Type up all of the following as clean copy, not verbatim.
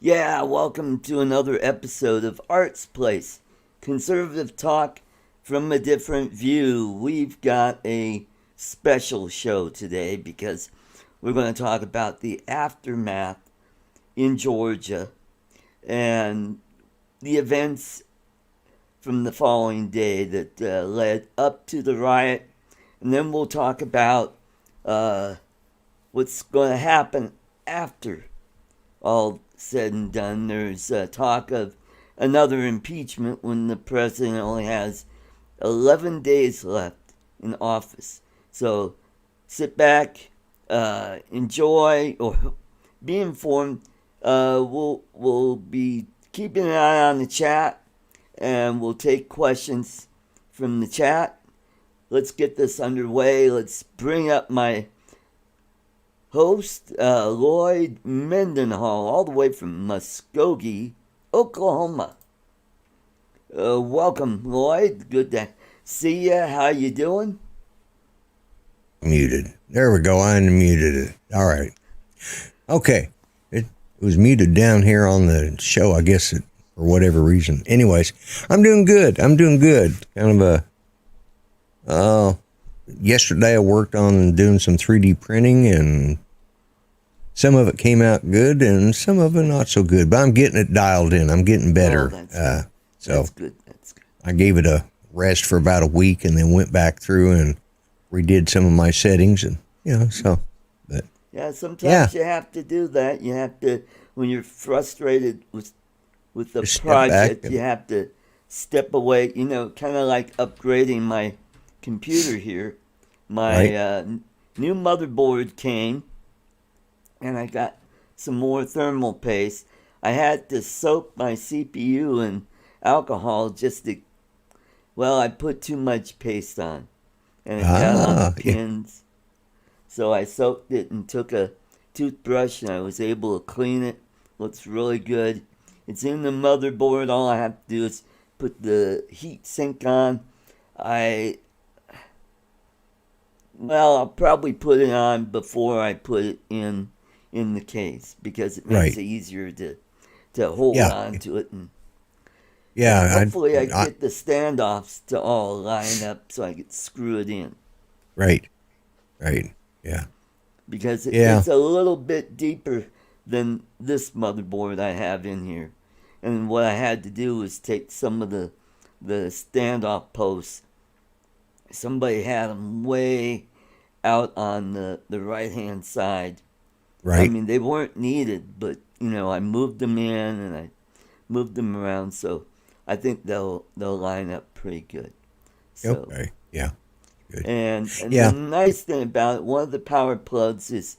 Yeah, welcome to another episode of Arts Place, conservative talk from a different view. We've got a special show today because we're going to talk about the aftermath in Georgia and the events from the following day that led up to the riot. And then we'll talk about what's going to happen after all said and done. There's talk of another impeachment when the president only has 11 days left in office. So sit back, enjoy, or be informed. We'll be keeping an eye on the chat, and we'll take questions from the chat. Let's get this underway. Let's bring up my host, Lloyd Mendenhall, all the way from Muskogee, Oklahoma. Welcome, Lloyd. Good to see you. How you doing? Muted. There we go. I unmuted it. All right. Okay. It was muted down here on the show, I guess, for whatever reason. Anyways, I'm doing good. Kind of yesterday I worked on doing some 3D printing, and some of it came out good and some of it not so good, but I'm getting it dialed in. I'm getting better. That's good. I gave it a rest for about a week and then went back through and redid some of my settings, and but yeah, sometimes you have to do that. You have to, when you're frustrated with the project, you have to step away, kind of like upgrading my computer here. My new motherboard came, and I got some more thermal paste. I had to soak my CPU in alcohol I put too much paste on, and it got on the pins. So I soaked it and took a toothbrush, and I was able to clean it. Looks really good. It's in the motherboard. All I have to do is put the heat sink on. I'll probably put it on before I put it in the case, because it makes it easier to hold on to it. And hopefully I get the standoffs to all line up so I can screw it in. Right. Yeah. Because it's a little bit deeper than this motherboard I have in here. And what I had to do was take some of the standoff posts. Somebody had them way out on the right-hand side. Right. I mean, they weren't needed, but, I moved them in and I moved them around, so I think they'll line up pretty good. So, okay. Yeah. Good. And the nice thing about it, one of the power plugs is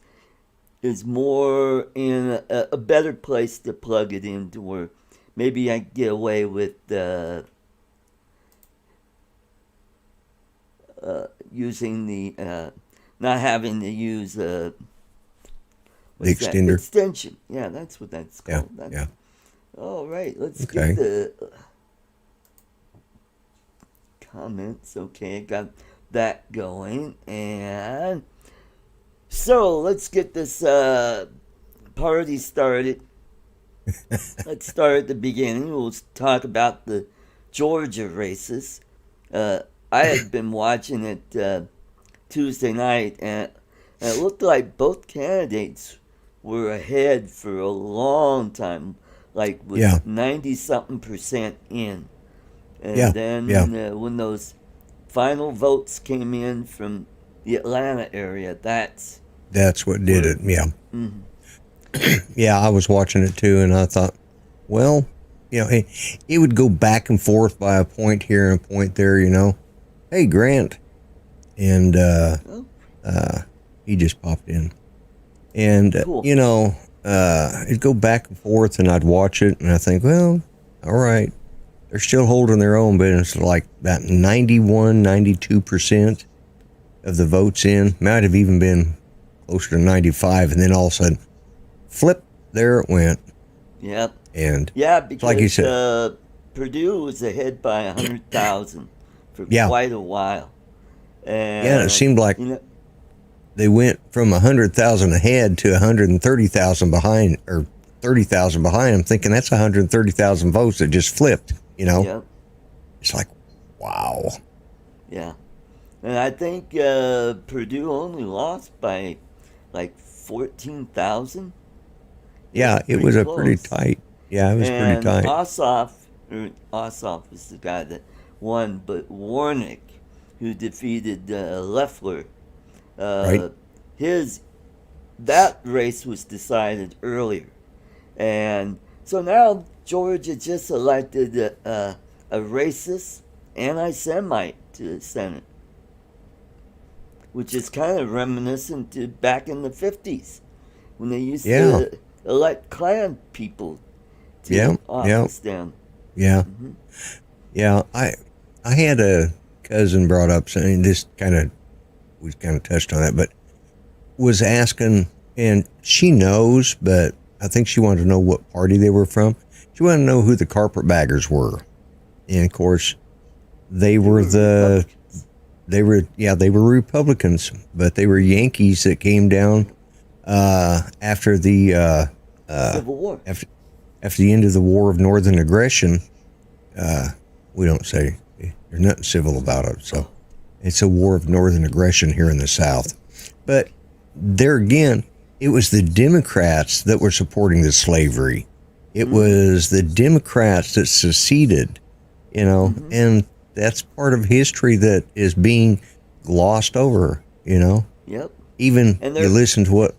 more in a better place to plug it into, where maybe I get away with using the not having to use the extender extension. Yeah, that's what that's called. Yeah. All right, let's get the comments. Okay, I got that going, and so let's get this party started. Let's start at the beginning. We'll talk about the Georgia races. I had been watching it Tuesday night, and it looked like both candidates were ahead for a long time, like with 90-something% in. And then when those final votes came in from the Atlanta area, that's what did it. Yeah. Mm-hmm. Yeah, I was watching it too, and I thought, well, it would go back and forth by a point here and a point there, Hey, Grant. And he just popped in. And, cool. It'd go back and forth, and I'd watch it, and I think, well, all right. They're still holding their own, but it's like about 91, 92% of the votes in. Might have even been closer to 95, and then all of a sudden, flip, there it went. Yep. And because like you said, Purdue was ahead by 100,000 for quite a while. And it seemed like they went from 100,000 ahead to 130,000 behind, or 30,000 behind him, thinking that's 130,000 votes that just flipped, you know? Yep. It's like, wow. Yeah. And I think Purdue only lost by like 14,000. Yeah, it was a pretty tight. Yeah, it was pretty And tight. Ossoff was the guy that won, but Warnick, who defeated Loeffler, Right. his that race was decided earlier, and so now Georgia just elected a racist anti-Semite to the Senate, which is kind of reminiscent to back in the 50s when they used Yeah. to elect Klan people to Yeah. Yeah. office down. Yeah. Yeah. I had a cousin brought up saying this we kind of touched on that, but was asking, and she knows, but I think she wanted to know what party they were from. She wanted to know who the carpetbaggers were. And of course, they were Republicans, but they were Yankees that came down after the Civil War. After the end of the War of Northern Aggression. We don't say there's nothing civil about it, so it's a war of Northern Aggression here in the South. But there again, it was the Democrats that were supporting the slavery. It was the Democrats that seceded, and that's part of history that is being glossed over, Yep. Even you listen to what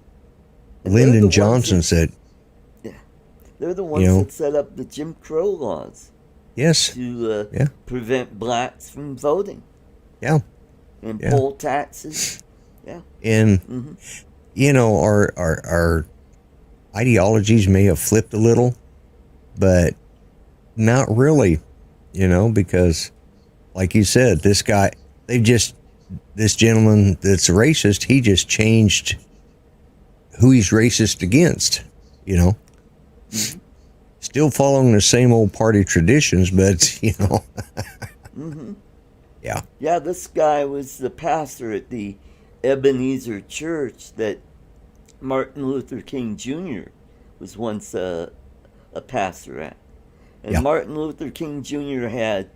Lyndon Johnson said. Yeah. They're the ones that set up the Jim Crow laws. Yes. To prevent blacks from voting. Yeah. And poll taxes. Yeah. And, our ideologies may have flipped a little, but not really, because, like you said, this gentleman that's racist, he just changed who he's racist against, Still following the same old party traditions, but, Yeah. Yeah, this guy was the pastor at the Ebenezer Church that Martin Luther King Jr. was once a pastor at. And Martin Luther King Jr. had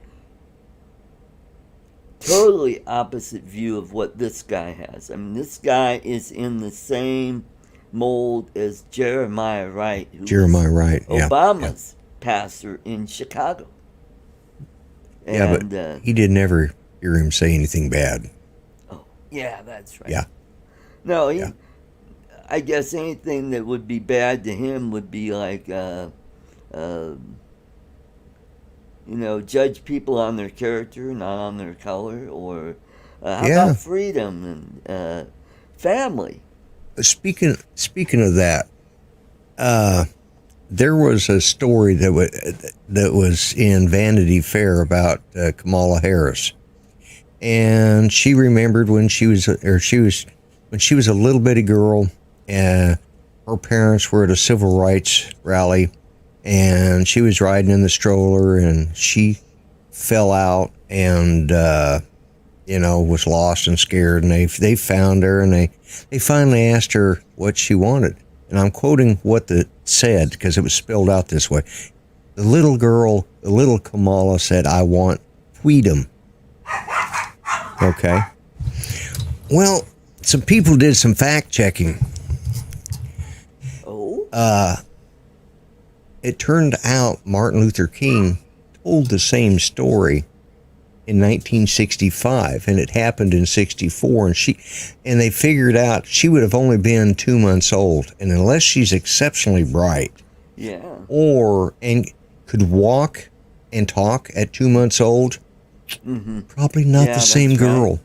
totally opposite view of what this guy has. I mean, this guy is in the same mold as Jeremiah Wright, who was Obama's pastor in Chicago. And, but he didn't ever hear him say anything bad. Oh, yeah, that's right. Yeah. No, I guess anything that would be bad to him would be like, judge people on their character, not on their color, or how about freedom and family. Speaking of that, there was a story that was in Vanity Fair about Kamala Harris, and she remembered when she was a little bitty girl, and her parents were at a civil rights rally, and she was riding in the stroller, and she fell out and was lost and scared, and they found her, and they finally asked her what she wanted. And I'm quoting what it said because it was spelled out this way. The little Kamala said, "I want freedom." Okay. Well, some people did some fact checking. Oh? It turned out Martin Luther King told the same story in 1965, and it happened in 64, and they figured out she would have only been 2 months old, and unless she's exceptionally bright, and could walk and talk at 2 months old, probably not the same girl.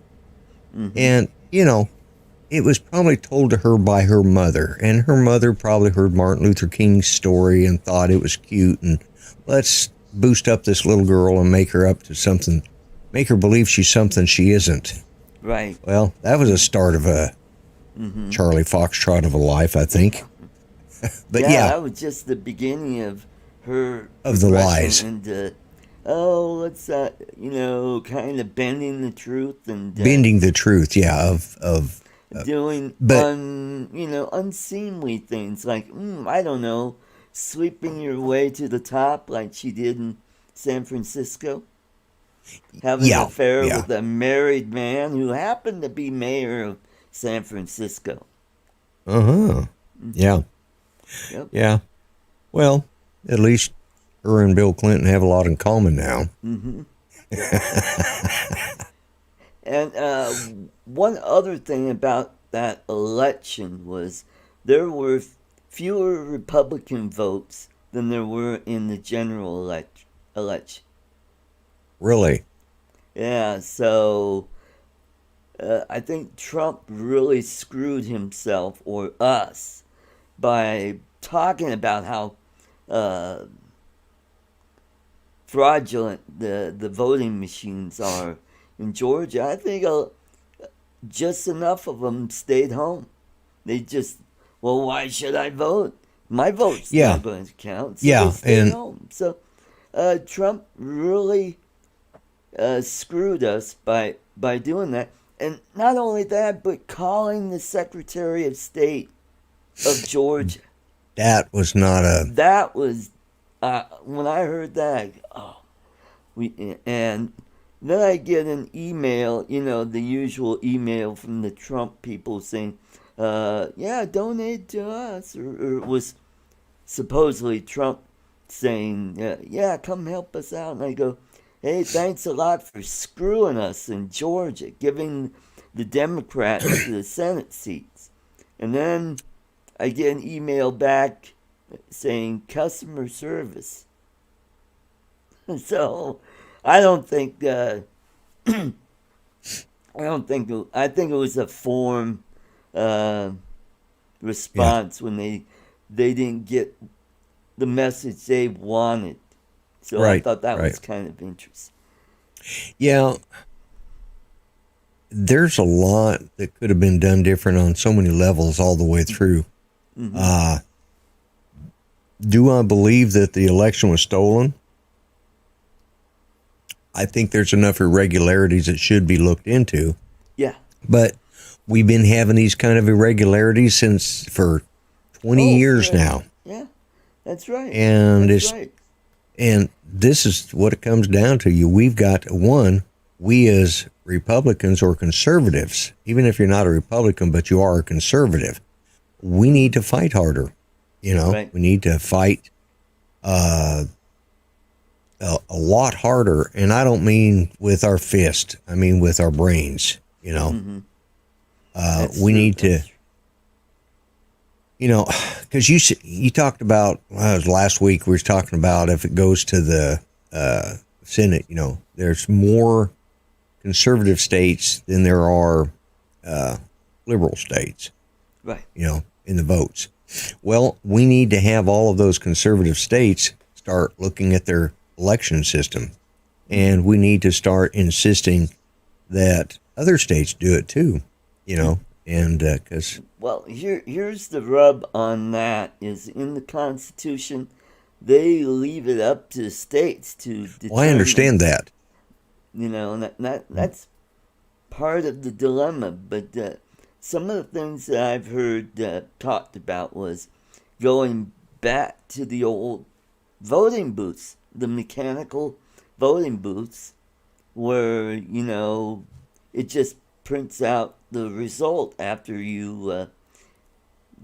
Right. And it was probably told to her by her mother, and her mother probably heard Martin Luther King's story and thought it was cute, and let's boost up this little girl and make her up to something. Make her believe she's something she isn't. Right. Well, that was a start of a Charlie Foxtrot of a life, I think. But that was just the beginning of her of the lies. And let's kind of bending the truth and bending the truth, doing unseemly things like I don't know, sleeping your way to the top like she did in San Francisco, having an Yeah, affair yeah, with a married man who happened to be mayor of San Francisco. uh-huh, yeah, Yep. yeah. Well, at least her and Bill Clinton have a lot in common now. Hmm. And one other thing about that election was there were fewer Republican votes than there were in the general election. Really? Yeah, so I think Trump really screwed himself or us by talking about how uh, fraudulent the voting machines are in Georgia. I think just enough of them stayed home. They just, well, why should I vote? My vote's Yeah, not going to count, so they yeah, stayed and home. So Trump really screwed us by doing that. And not only that, but calling the Secretary of State of Georgia. that was not a. That was when I heard that. Oh, and then I get an email, the usual email from the Trump people saying, "Yeah, donate to us," or it was supposedly Trump saying, "Yeah, come help us out." And I go, "Hey, thanks a lot for screwing us in Georgia, giving the Democrats the Senate seats." And then I get an email back saying customer service. So I don't think I think it was a form uh, Yeah, response when they didn't get the message they wanted. So I right, thought that right. was kind of interesting. Yeah, there's a lot that could have been done different on so many levels all the way through. Hmm. Uh, do I believe that the election was stolen? I think there's enough irregularities that should be looked into. Yeah. But we've been having these kind of irregularities for 20 Oh, years now. yeah. That's right. And That's it's right. and this is what it comes down to. We've got we as Republicans or conservatives, even if you're not a Republican but you are a conservative, we need to fight harder. Right. We need to fight a lot harder, and I don't mean with our fist. I mean with our brains. Hmm. That's We true. need to, That's because you talked about it was last week. We were talking about if it goes to the Senate. There's more conservative states than there are liberal states. right. In the votes. Well, we need to have all of those conservative states start looking at their election system, and we need to start insisting that other states do it too. And because Well, here's the rub on that is in the Constitution, they leave it up to the states to well, I determine, understand that. and that's part of the dilemma. But some of the things that I've heard talked about was going back to the old voting booths, the mechanical voting booths, where, it just prints out the result after you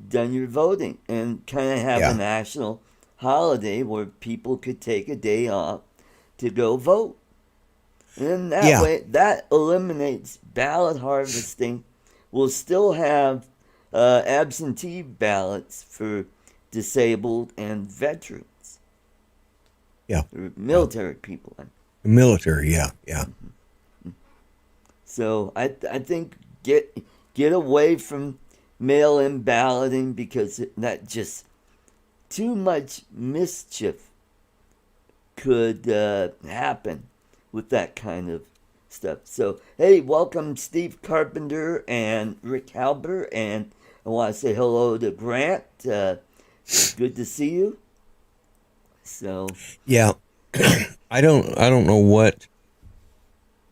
done your voting and kind of have a Yeah, national holiday where people could take a day off to go vote. And that yeah, way, that eliminates ballot harvesting. We'll still have absentee ballots for disabled and veterans yeah. or Yeah. military people. Military, yeah, yeah, So I think get away from mail-in balloting because that just too much mischief could happen with that kind of stuff. So hey, welcome Steve Carpenter and Rick Halber, and I want to say hello to Grant. Good to see you. So yeah. I don't know what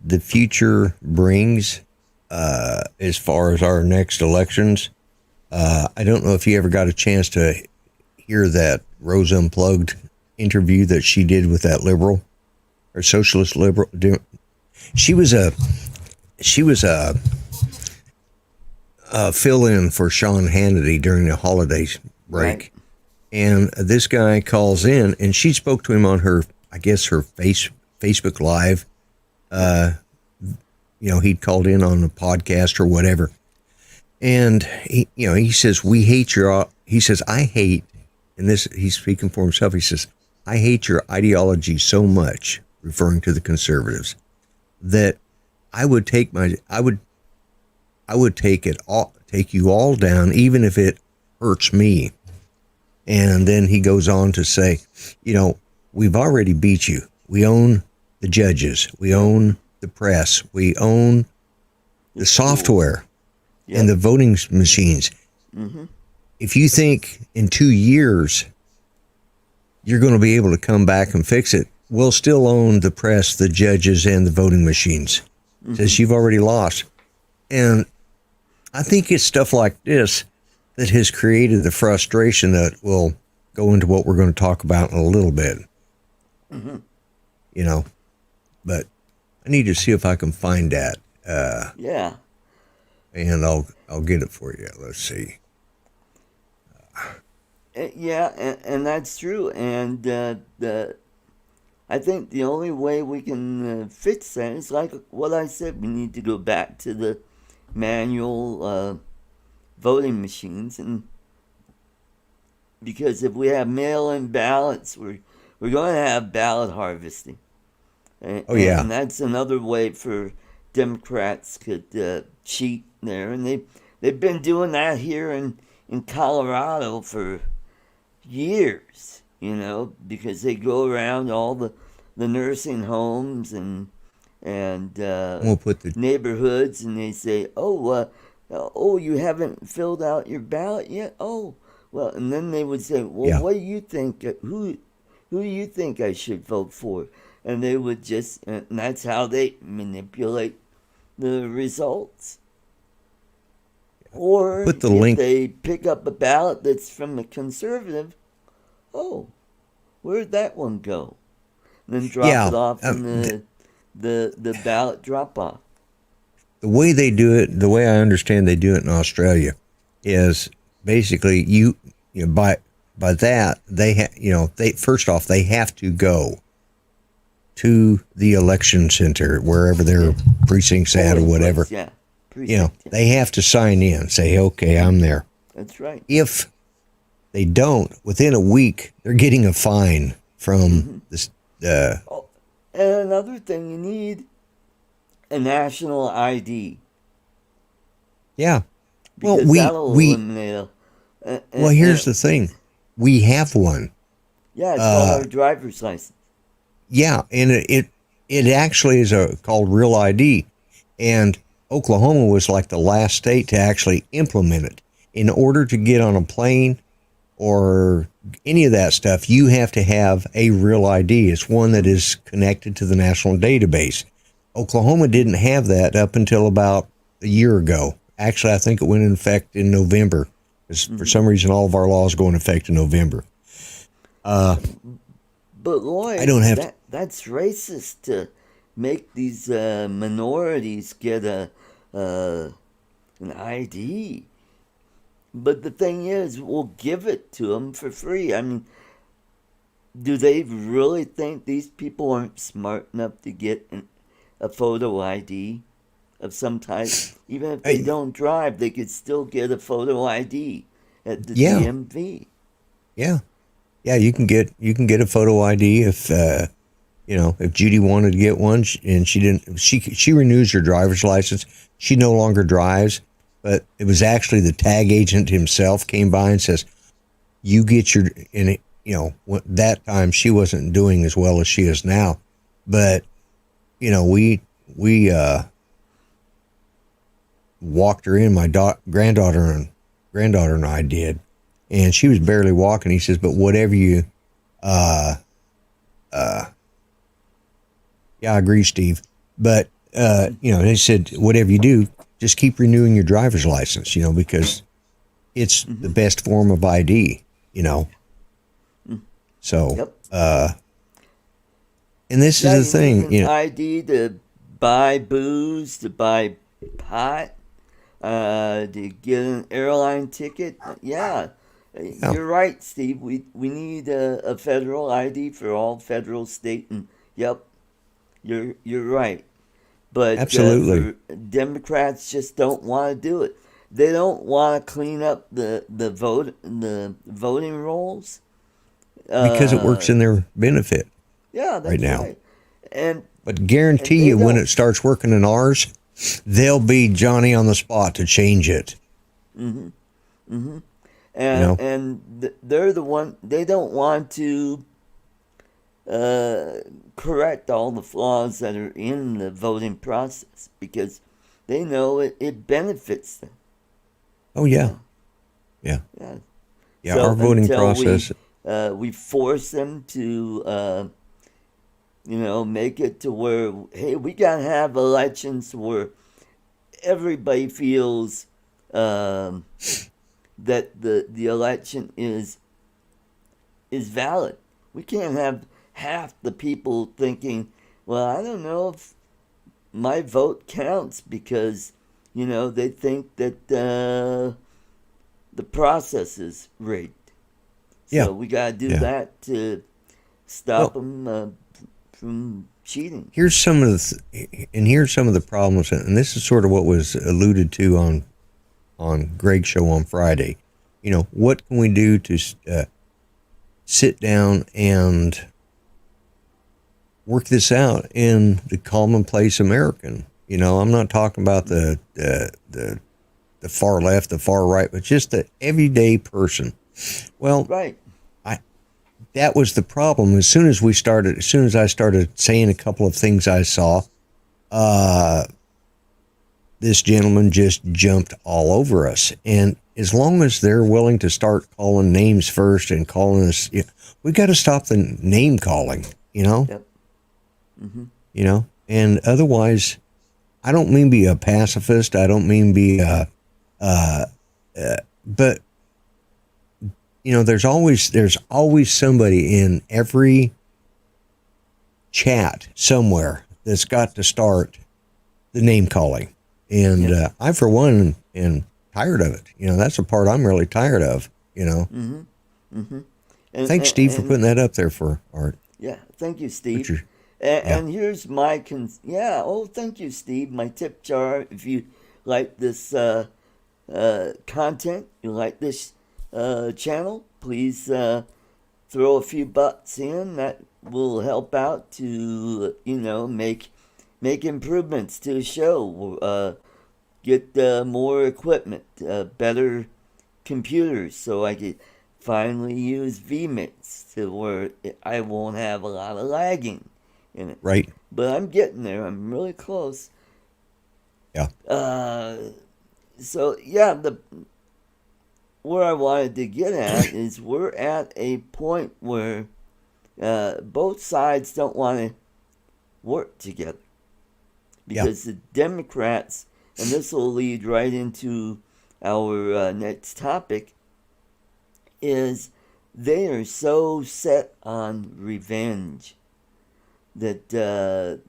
the future brings as far as our next elections. I don't know if you ever got a chance to hear that Rose Unplugged interview that she did with that liberal or socialist liberal. She was a fill-in for Sean Hannity during the holidays break. Right. And this guy calls in, and she spoke to him on her, I guess, her Facebook Live. He'd called in on a podcast or whatever. And he says, he says, I hate, and this, he's speaking for himself. He says, I hate your ideology so much, referring to the conservatives, that I would take you all down, even if it hurts me. And then he goes on to say, we've already beat you. We own the judges. We own the press. We own the software and the voting machines. Mm-hmm. If you think in 2 years you're going to be able to come back and fix it, we'll still own the press, the judges, and the voting machines. Mm-hmm. Says you've already lost. And I think it's stuff like this that has created the frustration that will go into what we're going to talk about in a little bit. Mm-hmm. But I need to see if I can find that. Yeah. And I'll get it for you. Let's see. Yeah, and that's true. And I think the only way we can fix that is like what I said. We need to go back to the manual voting machines, and because if we have mail-in ballots, we're going to have ballot harvesting. And that's another way for Democrats could cheat there, and they've been doing that here in Colorado for years, because they go around all the nursing homes and we'll put the neighborhoods, and they say, oh, you haven't filled out your ballot yet? Oh, well, and then they would say, well, what do you think? Who do you think I should vote for? And they would just, and that's how they manipulate the results. Or put the if link. They pick up a ballot that's from a conservative, where'd that one go? And then drop it off in the ballot drop-off. The way they do it, the way I understand they do it in Australia, is basically by that they first off they have to go to the election center wherever their precinct's at or whatever. They have to sign in, say, okay, I'm there. That's right. If they don't, within a week, they're getting a fine from this. And another thing, you need a national ID. Yeah. Because that'll eliminate well, here's the thing. We have one. Yeah, it's called our driver's license. Yeah, and it actually is called Real ID. And Oklahoma was like the last state to actually implement it. In order to get on a plane or any of that stuff, you have to have a Real ID. It's one that is connected to the national database. Oklahoma didn't have that up until about a year ago. Actually, I think it went in effect in November. For some reason, all of our laws go in effect in November. But Lloyd, I don't have that's racist to make these minorities get an ID. But the thing is, we'll give it to them for free. I mean, do they really think these people aren't smart enough to get a photo ID of some type? Even if they don't drive, they could still get a photo ID at the DMV. Yeah. Yeah, you can get a photo ID if if Judy wanted to get one and she didn't. She renews her driver's license. She no longer drives, but it was actually the tag agent himself came by and says, "You get your." And that time she wasn't doing as well as she is now, but we walked her in. My granddaughter and I did. And she was barely walking. He says, but whatever you, yeah, I agree, Steve. But, he said, whatever you do, just keep renewing your driver's license, because it's the best form of ID, So, Yep. and this Yeah, is the you need thing, an ID to buy booze, to buy pot, to get an airline ticket. Yeah, yeah, you're right, Steve. We need a federal ID for all federal, state, and yep, you're right. But absolutely. for Democrats, just don't want to do it. They don't want to clean up the voting rolls. Because it works Uh, in their benefit yeah, right that's now. right. And But and guarantee they you, when don't. it starts working in ours, they'll be Johnny on the spot to change it. Hmm. Hmm. You know? They're the one. They don't want to uh, correct all the flaws that are in the voting process because they know it benefits them. Oh yeah, Yeah, yeah, yeah. yeah. Our So voting until process. we force them to make it to where, hey, we gotta have elections where everybody feels um, that the election is valid. We can't have half the people thinking, well, I don't know if my vote counts because they think that the process is rigged. Yeah, So we gotta do yeah. that to stop Well, them from cheating. here's some of the problems, and this is sort of what was alluded to on Greg's show on Friday. You know, what can we do to sit down and work this out in the commonplace American? You know, I'm not talking about the far left, the far right, but just the everyday person. Well, Right. I that was the problem. As soon as I started saying a couple of things I saw, uh, this gentleman just jumped all over us. And as long as they're willing to start calling names first and calling us, we got to stop the name calling. You know, Yep. Hmm. and otherwise, I don't mean be a pacifist. I don't mean be uh, but there's always somebody in every chat somewhere that's got to start the name calling. And Yep. I, for one, am tired of it. That's the part I'm really tired of. Hmm. Hmm. And, Thanks, and Steve, for and putting that up there for Art. yeah, thank you, Put Steve. your, And, yeah, and here's my yeah. Oh, thank you, Steve. My tip jar. If you like this content, you like this channel, please throw a few bucks in. That will help out to make improvements to the show. Get more equipment, better computers, so I could finally use vMix to where I won't have a lot of lagging in it. right, But I'm getting there. I'm really close. yeah, Uh, so yeah, the where I wanted to get at is we're at a point where both sides don't want to work together yeah, because the Democrats, and this will lead right into our next topic, is they are so set on revenge that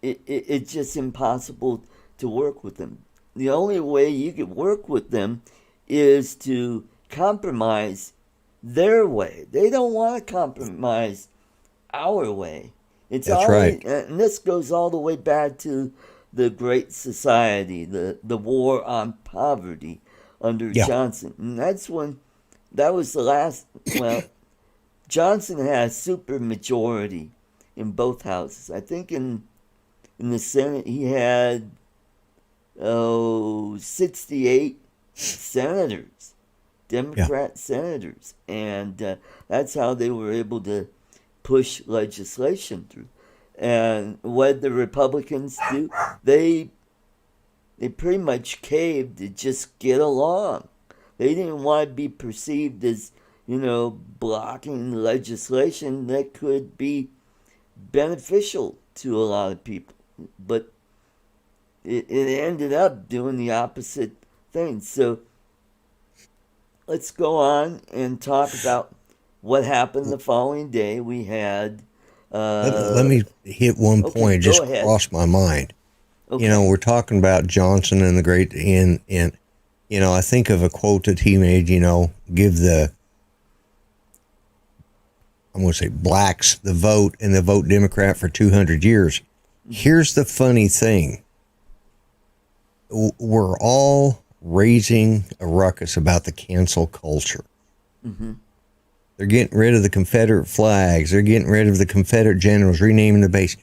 it's just impossible to work with them. The only way you can work with them is to compromise their way. They don't want to compromise our way. It's that's always, right. and this goes all the way back to the Great Society, the war on poverty under Yeah, Johnson. And that was the last, well, Johnson had a super majority in both houses. I think in the Senate he had 68 senators, yeah, Democrat senators, and that's how they were able to push legislation through. And what the Republicans do, they pretty much caved to just get along. They didn't want to be perceived as blocking legislation that could be beneficial to a lot of people, but it ended up doing the opposite thing. So let's go on and talk about what happened the following day. We had, Let uh, me hit one okay, point. It go just ahead. crossed my mind. Okay, We're talking about Johnson and the great and I think of a quote that he made. Give the I'm going to say blacks the vote and the vote Democrat for 200 years. mm-hmm. Here's the funny thing: we're all raising a ruckus about the cancel culture. Mm-hmm. They're getting rid of the Confederate flags. They're getting rid of the Confederate generals, renaming the base.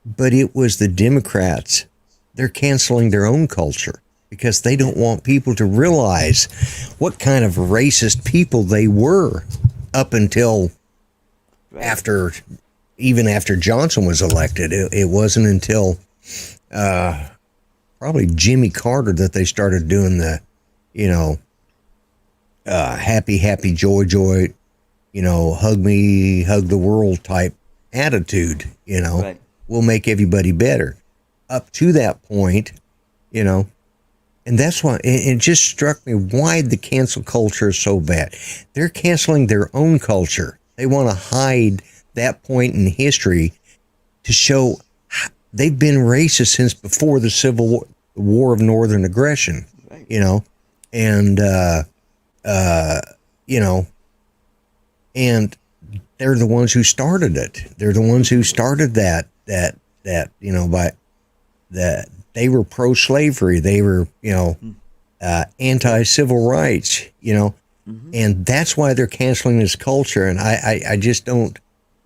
But it was the Democrats. They're canceling their own culture because they Yeah, don't want people to realize what kind of racist people they were up until right, after, even after Johnson was elected. It wasn't until probably Jimmy Carter that they started doing the, you know, happy, happy, joy, joy, hug me, hug the world type attitude, right. will make everybody better. Up to that point, you know, and that's why it just struck me why the cancel culture is so bad. They're canceling their own culture. They want to hide that point in history to show they've been racist since before the Civil War, the War of Northern Aggression, Right. you know, and, uh, you know, and they're the ones who started it. They're the ones who Mm-hmm. started that, by that they were pro-slavery. They were, Right. anti-civil rights, Mm-hmm. and that's why they're canceling this culture. And I just don't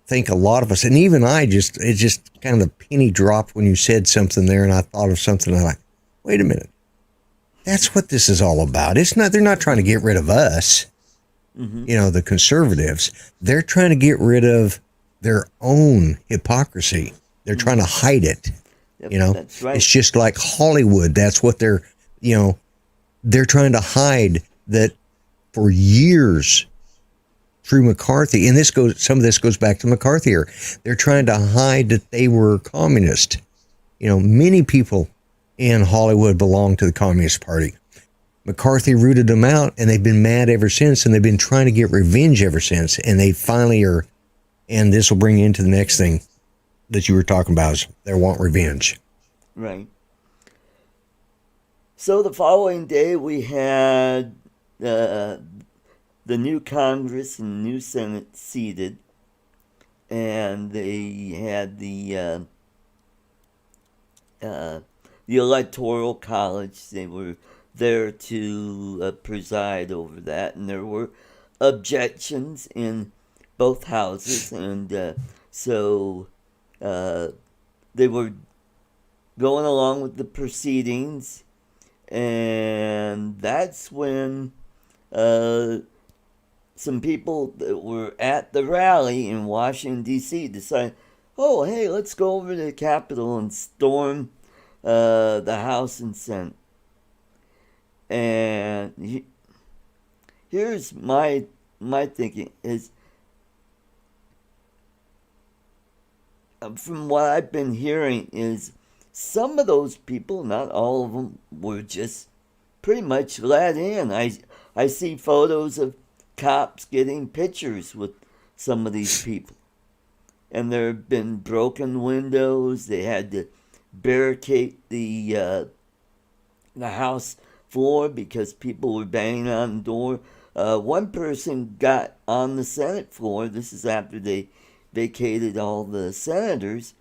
think a lot of us, and even it just kind of the penny dropped when you said something there, and I thought of something. I'm like, wait a minute, that's what this is all about. It's not. They're not trying to get rid of us, Mm-hmm. the conservatives. They're trying to get rid of their own hypocrisy. They're trying Mm-hmm. to hide it. Yep, You know, that's it's right. just like Hollywood. That's what they're trying to hide that for years through McCarthy. And some of this goes back to McCarthy here. They're trying to hide that they were communist. Many people in Hollywood belong to the Communist Party. McCarthy rooted them out, and they've been mad ever since, and they've been trying to get revenge ever since. And they finally are, and this will bring you into the next thing that you were talking about, is they want revenge. Right. So the following day we had uh, the new Congress and new Senate seated, and they had uh, the Electoral College. They were there to preside over that, and there were objections in both houses, and so uh, they were going along with the proceedings, and that's when uh, some people that were at the rally in Washington, D.C. decided, oh, hey, let's go over to the Capitol and storm the House and Senate. And here's my thinking is, from what I've been hearing, is some of those people, not all of them, were just pretty much let in. I see photos of cops getting pictures with some of these people, and there have been broken windows. They had to barricade the house floor because people were banging on the door. One person got on the Senate floor. This is after they vacated all the senators,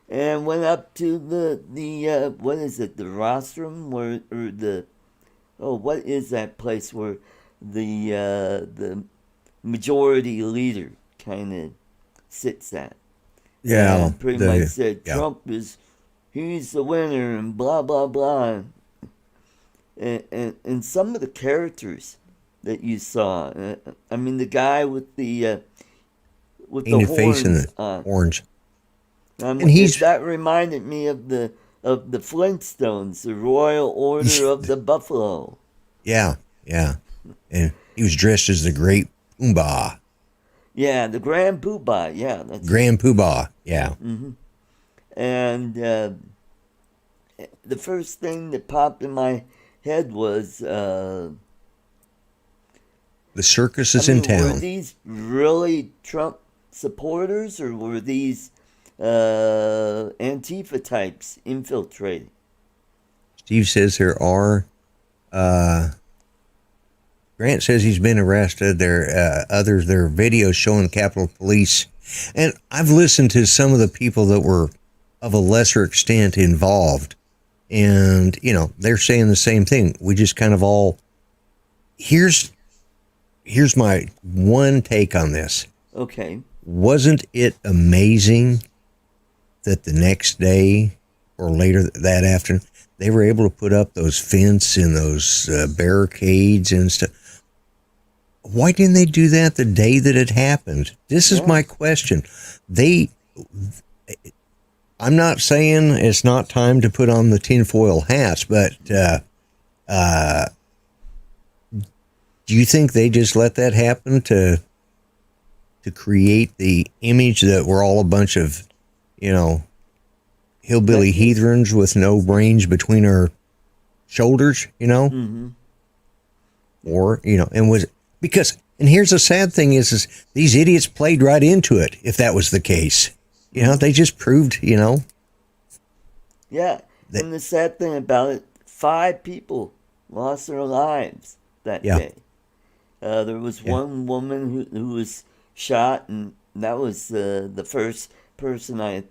and went up to the what is it, the rostrum, where, or the, oh, what is that place where the majority leader kind of sits at, Yeah, and pretty much said Trump is, he's the winner, and blah blah blah. And some of the characters that you saw, I mean, the guy with the painted face in horns the on, orange, and he's that reminded me of the Flintstones, the Royal Order of the Buffalo. yeah, yeah, and he was dressed as the Great Pumbaa, Yeah, the Grand Poobah. Yeah, that's right. Grand Poobah. Yeah, Hmm. And the first thing that popped in my head was The circus I is in mean, were town. these really Trump supporters, or were these Antifa types infiltrating? Steve says there are. Uh, Grant says he's been arrested. There others. There are videos showing the Capitol Police, and I've listened to some of the people that were of a lesser extent involved, and they're saying the same thing. We just kind of all. Here's my one take on this. Okay. Wasn't it amazing that the next day or later that afternoon they were able to put up those fence and those barricades and stuff? Why didn't they do that the day that it happened? This is my question. I'm not saying it's not time to put on the tinfoil hats, but do you think they just let that happen to create the image that we're all a bunch of, hillbilly heathens with no brains between our shoulders, Mm-hmm. Or, and was because, and here's the sad thing is these idiots played right into it. If that was the case, they just proved, Yeah. And the sad thing about it, 5 people lost their lives that day. There was one woman who was shot, and that was the first person I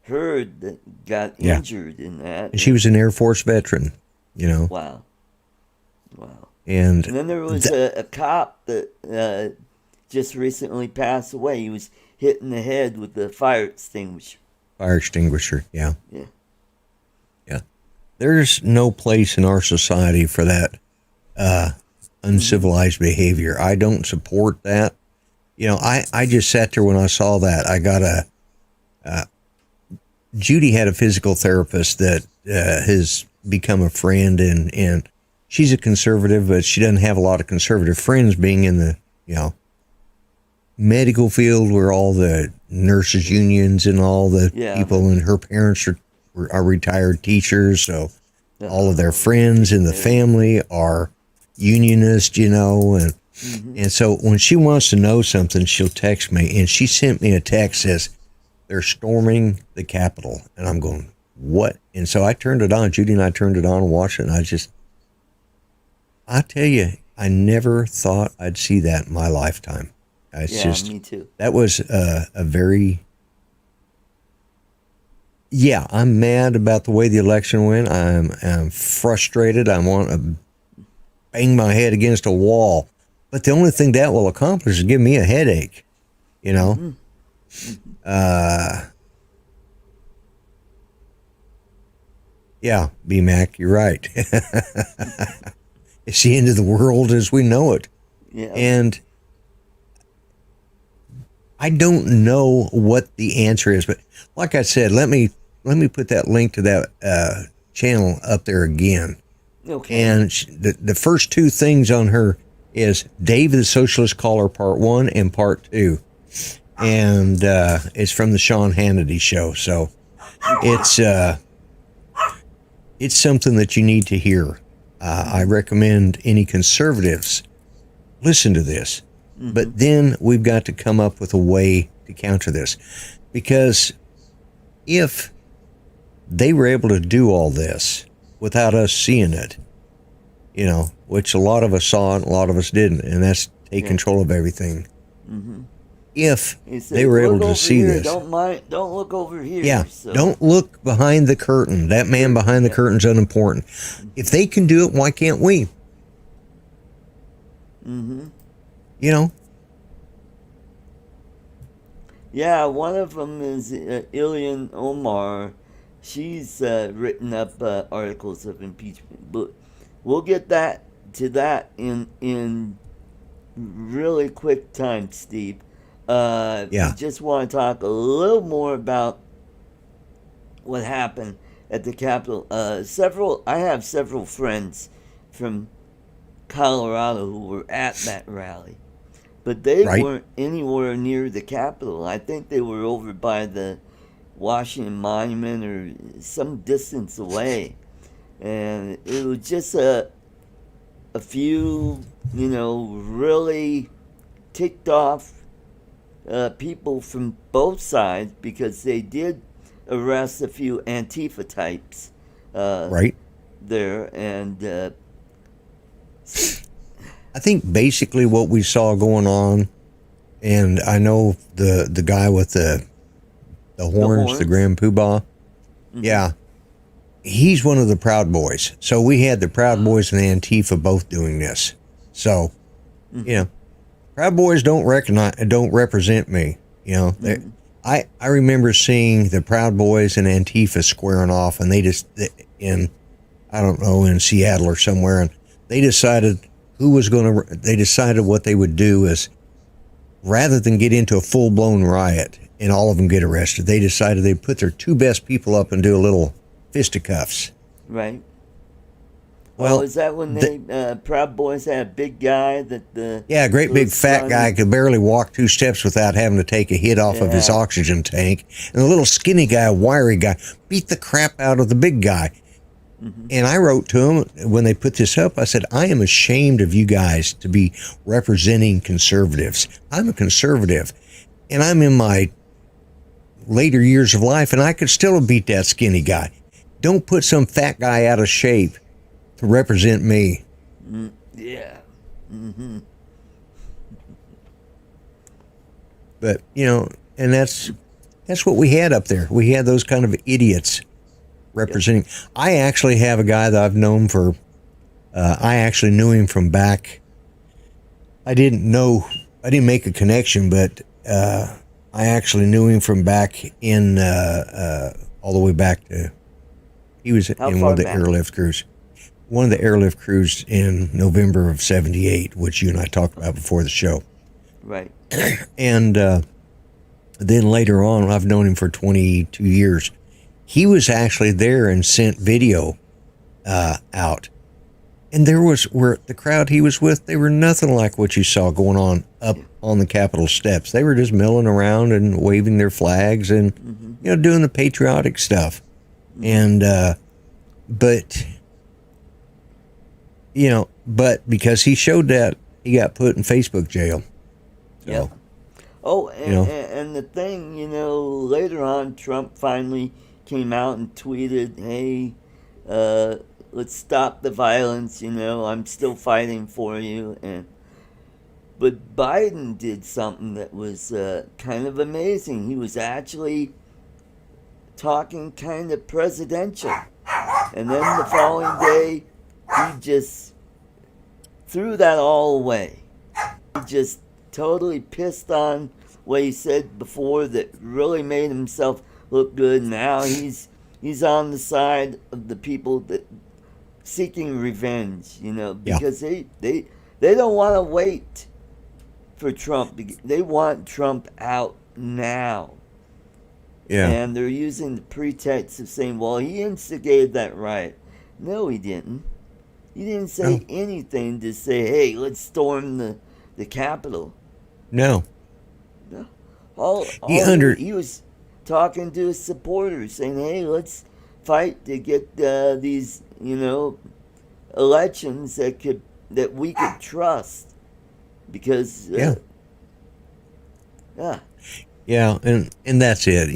heard that got injured in that. And she was an Air Force veteran, Wow. And then there was a cop that just recently passed away. He was hit in the head with the fire extinguisher. Yeah. There's no place in our society for that uncivilized behavior. I don't support that. I just sat there when I saw that. I got Judy had a physical therapist that has become a friend, and she's a conservative, but she doesn't have a lot of conservative friends, being in the medical field where all the nurses unions and all the people, and her parents are retired teachers, so all of their friends in the family are unionists, and so when she wants to know something, she'll text me, and she sent me a text that says they're storming the Capitol, and I'm going, what? And so I turned it on. Judy and I turned it on and watched it, and I tell you, I never thought I'd see that in my lifetime. It's me too. That was a very... Yeah, I'm mad about the way the election went. I'm frustrated. I want to bang my head against a wall. But the only thing that will accomplish is give me a headache, Mm-hmm. Yeah, B-Mac, you're right. It's the end of the world as we know it. Yeah. And I don't know what the answer is, but like I said, let me put that link to that channel up there again. Okay. And the first 2 things on her is Dave the Socialist Caller Part 1 and Part 2. And it's from the Sean Hannity show. So it's something that you need to hear. I recommend any conservatives listen to this. Mm-hmm. But then we've got to come up with a way to counter this. Because if they were able to do all this without us seeing it, which a lot of us saw and a lot of us didn't, and that's take control of everything. Mm-hmm. If they were able to see this. Don't look over here. Yeah, so. Don't look behind the curtain. That man behind the curtain's unimportant. If they can do it, why can't we? Mm-hmm. Yeah, one of them is Ilhan Omar. She's written up articles of impeachment, but we'll get to that in really quick time, Steve. Just want to talk a little more about what happened at the Capitol. I have several friends from Colorado who were at that rally, but they weren't anywhere near the Capitol. I think they were over by the Washington Monument or some distance away, and it was just a a few, really ticked off people from both sides because they did arrest a few Antifa types Right. there. And I think basically what we saw going on, and I know the guy with the horns, the Grand Poobah, yeah, he's one of the Proud Boys. So we had the Proud Boys and Antifa both doing this. So, Proud Boys don't represent me. I remember seeing the Proud Boys and Antifa squaring off, and they in Seattle or somewhere, and they decided they decided what they would do is, rather than get into a full-blown riot and all of them get arrested, they decided they'd put their two best people up and do a little fisticuffs. Right. Well, is that when Proud Boys had a big guy that a great big fat guy could barely walk 2 steps without having to take a hit off of his oxygen tank, and the little skinny guy, a wiry guy, beat the crap out of the big guy. And I wrote to him when they put this up, I said, I am ashamed of you guys to be representing conservatives. I'm a conservative, and I'm in my later years of life, and I could still have beat that skinny guy. Don't put some fat guy out of shape to represent me. Yeah. Mm-hmm. But, and that's what we had up there. We had those kind of idiots representing. Yep. I actually have a guy that I've known I actually knew him from back. I didn't make a connection, but I actually knew him from back in, all the way back to, he was in one of the airlift crews. One of the airlift crews in November of '78, which you and I talked about before the show. Right. And then later on, I've known him for 22 years. He was actually there and sent video out. And where the crowd he was with, they were nothing like what you saw going on up on the Capitol steps. They were just milling around and waving their flags and, doing the patriotic stuff. And, but because he showed that, he got put in Facebook jail. So, yeah. Oh, and the thing, later on, Trump finally came out and tweeted, hey, let's stop the violence, I'm still fighting for you. But Biden did something that was kind of amazing. He was actually talking kind of presidential. And then the following day, he just threw that all away. He just totally pissed on what he said before that really made himself look good. Now he's on the side of the people that seeking revenge, because they don't want to wait for Trump. They want Trump out now. Yeah. And they're using the pretext of saying, well, he instigated that riot. No, he didn't. He didn't say anything to say, hey, let's storm the Capitol. No. He was talking to his supporters, saying, hey, let's fight to get these, elections that we could trust. Because, Yeah, and that's it.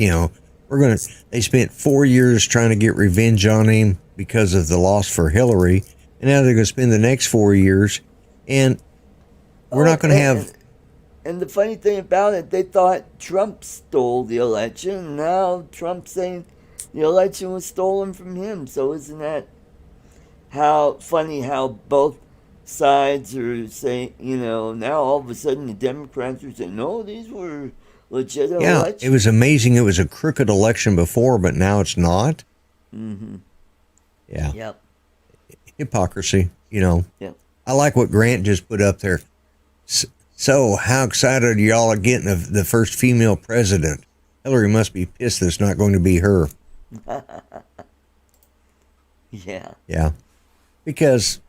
They spent 4 years trying to get revenge on him because of the loss for Hillary, and now they're going to spend the next 4 years, and we're not going to have. And the funny thing about it, they thought Trump stole the election, and now Trump's saying the election was stolen from him. So isn't that funny how both sides are saying, now all of a sudden the Democrats are saying, no, these were legit elections. It was amazing. It was a crooked election before, but now it's not. Mm-hmm. Yeah. Yep. Hypocrisy, Yep. I like what Grant just put up there. So, how excited y'all are getting of the first female president? Hillary must be pissed that it's not going to be her. Yeah. Yeah. Because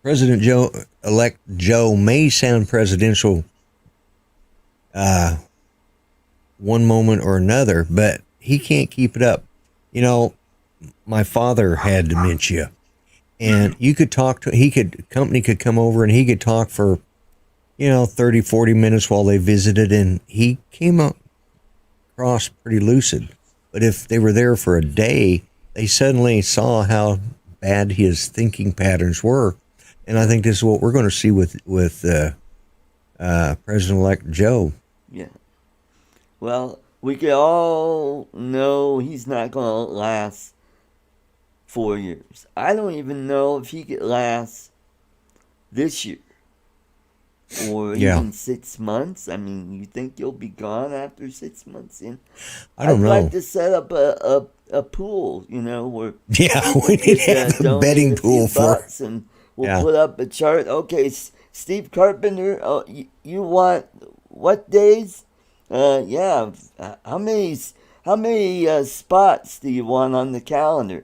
President-elect Joe may sound presidential one moment or another, but he can't keep it up. my father had dementia, and you could talk to company could come over and he could talk for 30, 40 minutes while they visited, and he came across pretty lucid. But if they were there for a day, they suddenly saw how bad his thinking patterns were, and I think this is what we're going to see with President-elect Joe. Yeah. Well, we could all know he's not going to last 4 years. I don't even know if he could last this year or even 6 months. I mean, you think you'll be gone after 6 months in? I don't know. I'd like to set up a pool, where we need to have a betting pool for bucks, and we'll put up a chart. Okay, Steve Carpenter, you want what days? Yeah. How many spots do you want on the calendar?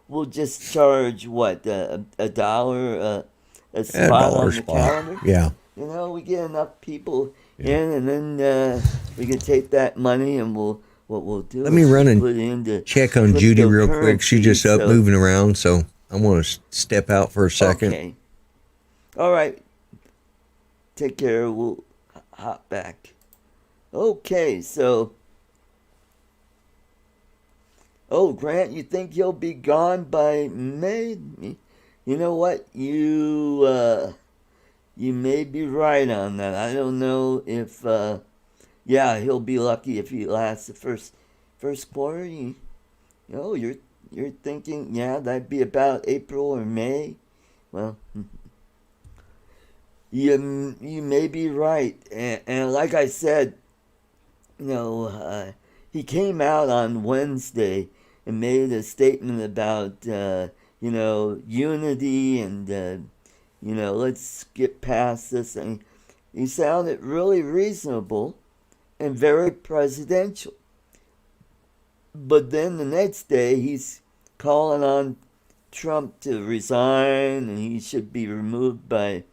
We'll just charge what, $1 a spot on the calendar? Yeah. We get enough people in, and then we can take that money and what we'll do. Let me run and put it into check on Judy real quick. She's just up moving around, so I want to step out for a second. Okay. All right. Take care. We'll hop back. Okay, so. Oh, Grant, you think he'll be gone by May? You know what? You may be right on that. I don't know if, he'll be lucky if he lasts the first quarter. You're thinking, that'd be about April or May. Well, you may be right. And like I said, he came out on Wednesday and made a statement about, unity and, let's get past this. And he sounded really reasonable and very presidential. But then the next day, he's calling on Trump to resign, and he should be removed by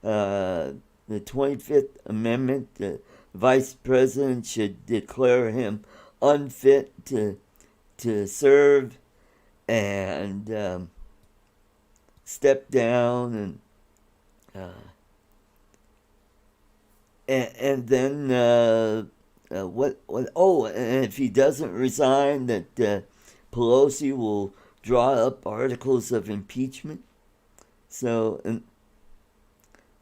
the 25th Amendment. The vice president should declare him unfit to serve and step down, and then and if he doesn't resign, that Pelosi will draw up articles of impeachment. So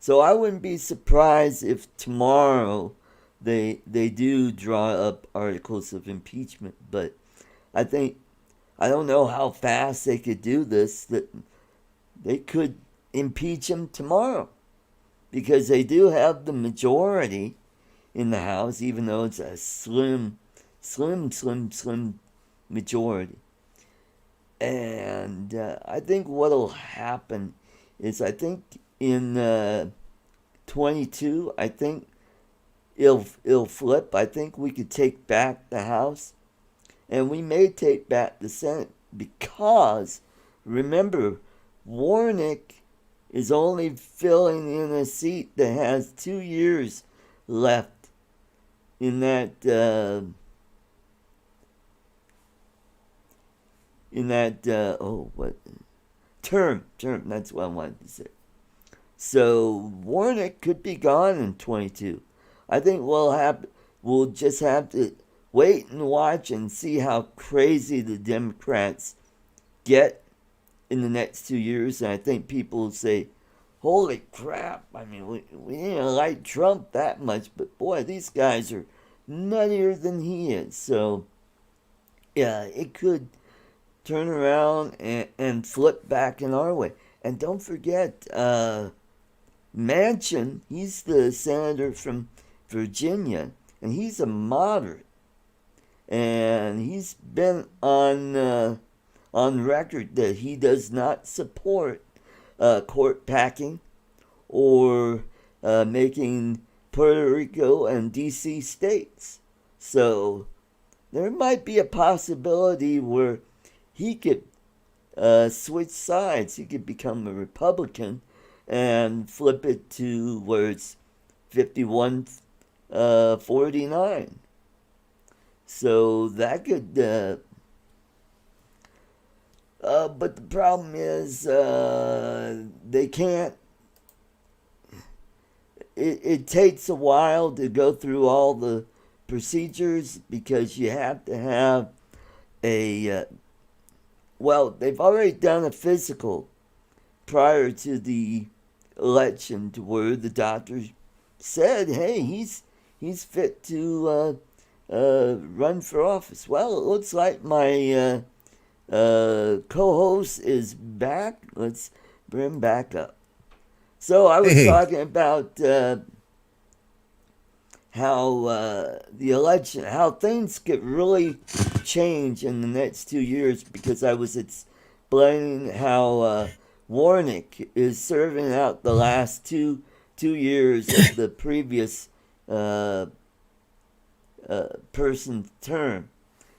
I wouldn't be surprised if tomorrow they do draw up articles of impeachment. But I don't know how fast they could do this, that they could impeach him tomorrow, because they do have the majority in the House, even though it's a slim majority. And I think what'll happen is, I think in 22, I think it'll flip. I think we could take back the House, and we may take back the Senate, because remember, Warnock is only filling in a seat that has 2 years left in that term. That's what I wanted to say. So Warnock could be gone in 22. I think we'll just have to wait and watch and see how crazy the Democrats get in the next 2 years. And I think people will say, holy crap, I mean, we didn't like Trump that much, but boy, these guys are nuttier than he is. So, yeah, it could turn around and flip back in our way. And don't forget, Manchin, he's the senator from Virginia, and he's a moderate. And he's been on record that he does not support court packing or making Puerto Rico and D.C. states. So there might be a possibility where he could switch sides. He could become a Republican and flip it to where it's 51-49. So that could But the problem is they can't. It takes a while to go through all the procedures because you have to have a. Well, they've already done a physical prior to the election, to where the doctor said, "Hey, he's fit to run for office." Well, it looks like my co-host is back. Let's bring him back up. So I was Hey. talking about how the election, how things could really change in the next 2 years, because I was explaining how Warnick is serving out the last two years of the previous uh, person's term.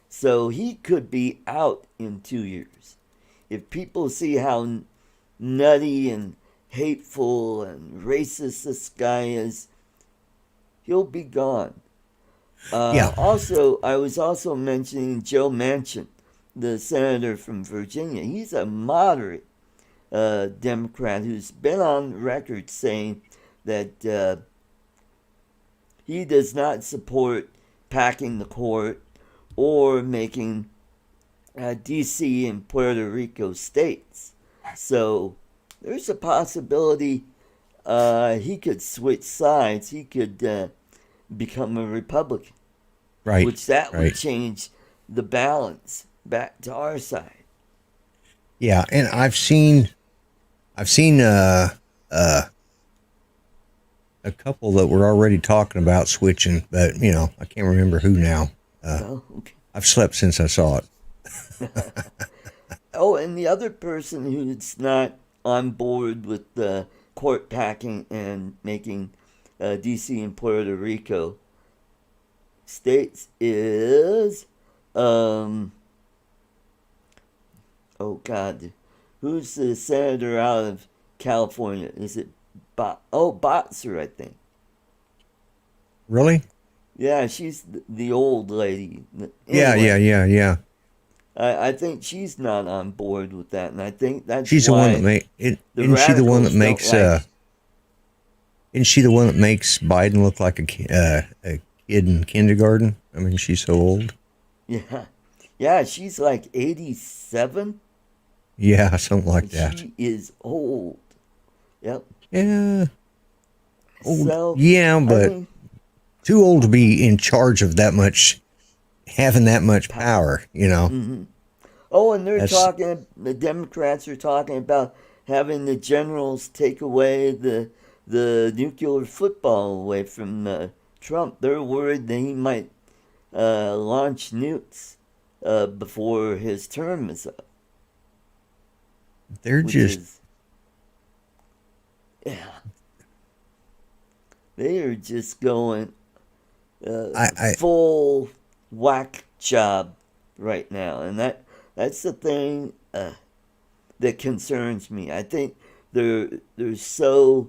So he could be out in 2 years. If people see how nutty and hateful and racist this guy is, he'll be gone. Yeah. Also, I was also mentioning Joe Manchin, the senator from Virginia. He's a moderate Democrat who's been on record saying that he does not support packing the court or making D.C. and Puerto Rico states. So there's a possibility he could switch sides. He could become a Republican, Right. which that would Right. change the balance back to our side. Yeah, and I've seen a couple that were already talking about switching, but I can't remember who now. Oh, okay. I've slept since I saw it. Oh, and the other person who's not on board with the court packing and making D.C. and Puerto Rico states is, oh God, who's the senator out of California? Is it Botzer, I think. Really? Yeah, she's the old lady. Yeah, Anyway, yeah. I think she's not on board with that, and I think that's She's the one that why make it. the Isn't she the one that radicals don't makes? like. Isn't she the one that makes Biden look like a kid in kindergarten? I mean, she's so old. Yeah, yeah, she's like 87, Yeah, something like and that. she is old. Yep. Yeah, old. So Yeah, I but mean, too old to be in charge of that much, having that much power. oh, and they're That's talking. The Democrats are talking about having the generals take away the nuclear football away from Trump. They're worried that he might launch nukes before his term is up, they're which just. is, yeah, they are just going I full whack job right now, and that's the thing that concerns me. I think there's so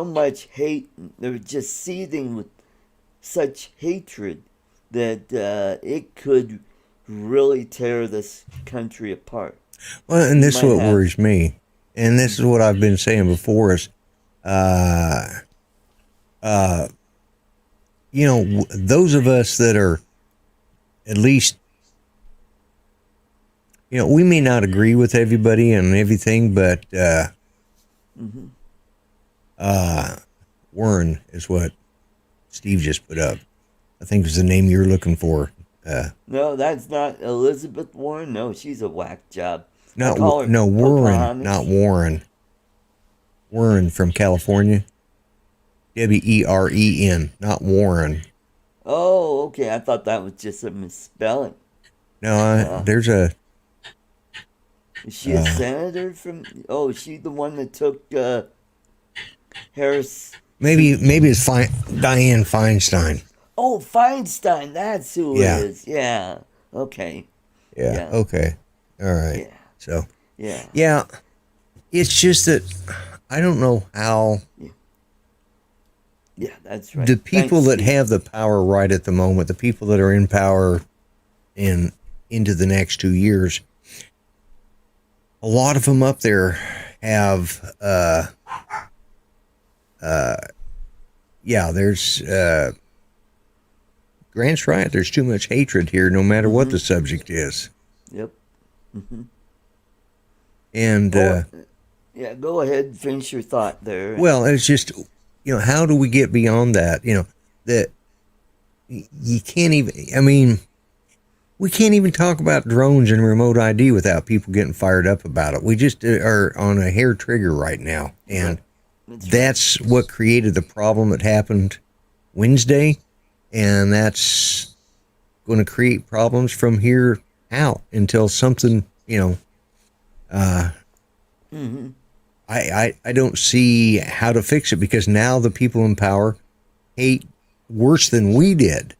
much hate. They're just seething with such hatred that it could really tear this country apart. Well, and You this is might what have. worries me, and this is what I've been saying before is, uh, uh, those of us that are at least, we may not agree with everybody and everything, but Hmm. Warren is what Steve just put up. I think is the name you're looking for. No, that's not Elizabeth Warren. No, she's a whack job. I Not call her no Warren, not Pocahontas. Warren. Warren from California. Weren, not Warren. Oh, okay. I thought that was just a misspelling. No, Uh, there's a is she a senator from? Oh, is she the one that took Harris? maybe it's Dianne Feinstein. Oh, Feinstein. That's who it Yeah, is. Yeah. Okay. yeah. Yeah. Okay, all right. Yeah. So Yeah. yeah, it's just that I don't know how Yeah. Yeah. That's right. the people Thanks, that Steve. have the power right at the moment, the people that are in power in into the next 2 years. A lot of them up there have, there's, Grant's right. There's too much hatred here, no matter what the subject is. Yep. Mm-hmm. And, yeah, go ahead, finish your thought there. well, it's just, how do we get beyond that? That you can't even, we can't even talk about drones and remote ID without people getting fired up about it. We just are on a hair trigger right now. And that's what created the problem that happened Wednesday. And that's going to create problems from here out until something, I don't see how to fix it, because now the people in power hate worse than we did,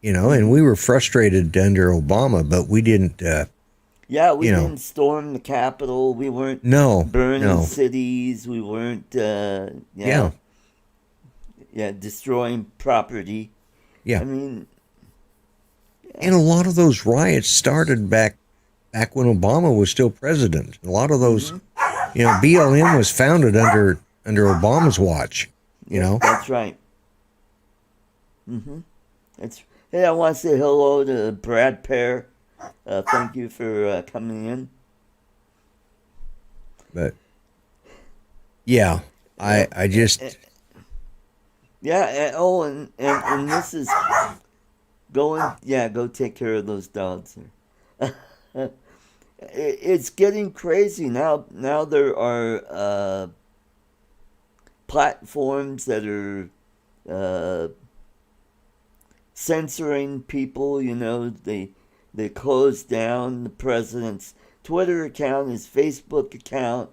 and we were frustrated under Obama, but we didn't. We didn't storm the Capitol. We weren't burning cities. We weren't, destroying property. Yeah. And a lot of those riots started back when Obama was still president. A lot of those, BLM was founded under Obama's watch. That's right. Hey, I want to say hello to Brad Pear. Thank you for coming in. But I just. And this is going. Yeah, go take care of those dogs. It's getting crazy now. Now there are platforms that are censoring people. They closed down the president's Twitter account, his Facebook account.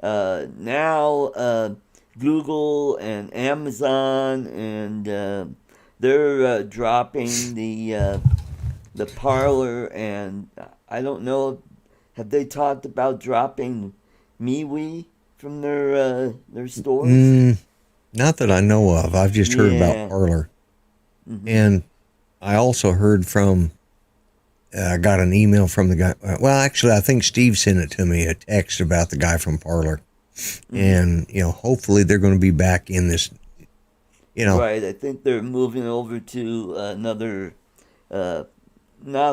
Now Google and Amazon, and they're dropping the Parler, and I don't know, have they talked about dropping MeWe from their stores? Not that I know of. I've just heard about Parler. And I also heard from, I got an email from the guy. Well, actually, I think Steve sent it to me, a text about the guy from Parler. And, hopefully they're going to be back in this, Right. I think they're moving over to another, not